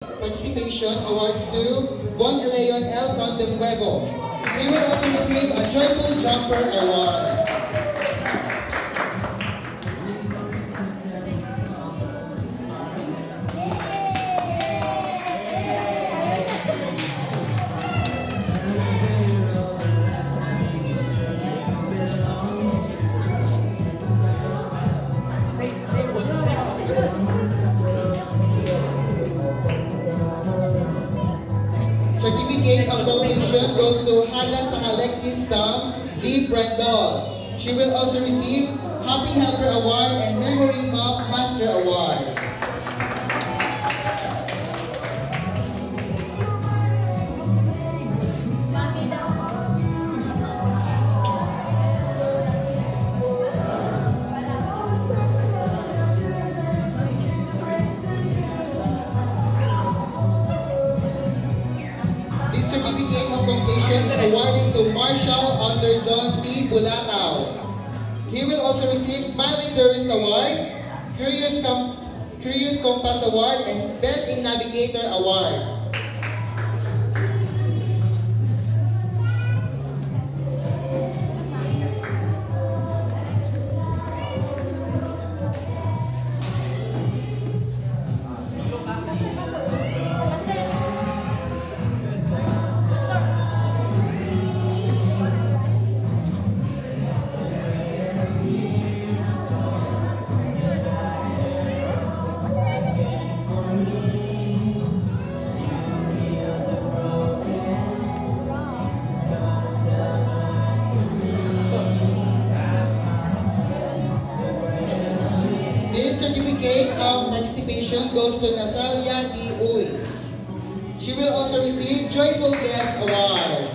participation awards to Von Leon L. Condenhuevo. He will also receive a Joyful Jumper Award. Certificate of completion goes to Hada Alexis Sam Z. Brendol. She will also receive Happy Helper Award and Memory Map Master Award. Certificate of completion is awarded to Marshall Anderson T. Bulatao. He will also receive Smiling Tourist Award, Curious Compass Award, and Best in Navigator Award. This certificate of participation goes to Natalia D. Uy. She will also receive Joyful Guest Award.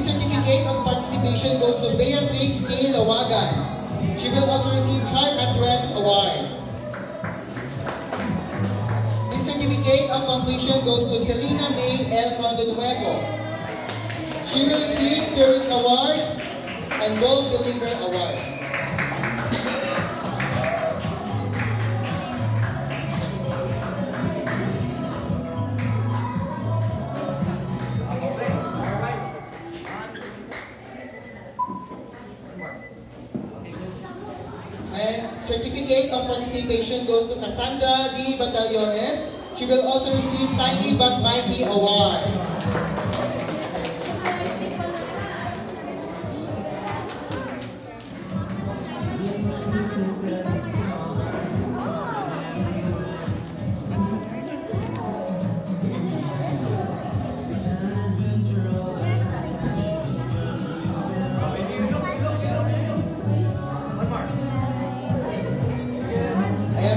Certificate of participation goes to Beatrix T. Lawagan. She will also receive Heart at Rest Award. This certificate of completion goes to Selena May L. Condenhuevo. She will receive Tourist Award and Gold Deliver Award. And certificate of participation goes to Cassandra D. Batallones. She will also receive Tiny But Mighty Award.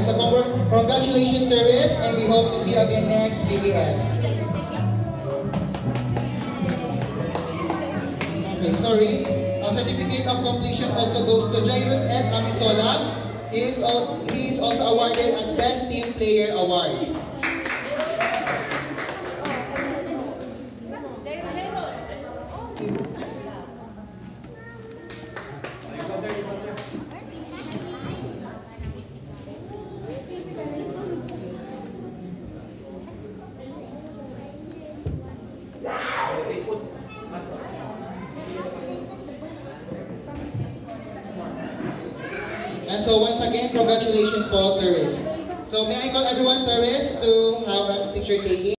So congratulations, tourists, and we hope to see you again next BBS. Okay, sorry. Our certificate of completion also goes to Jairus S. Amisola. He is also awarded as Best Team Player Award. And so once again, congratulations for tourists. So may I call everyone tourists to have a picture taking?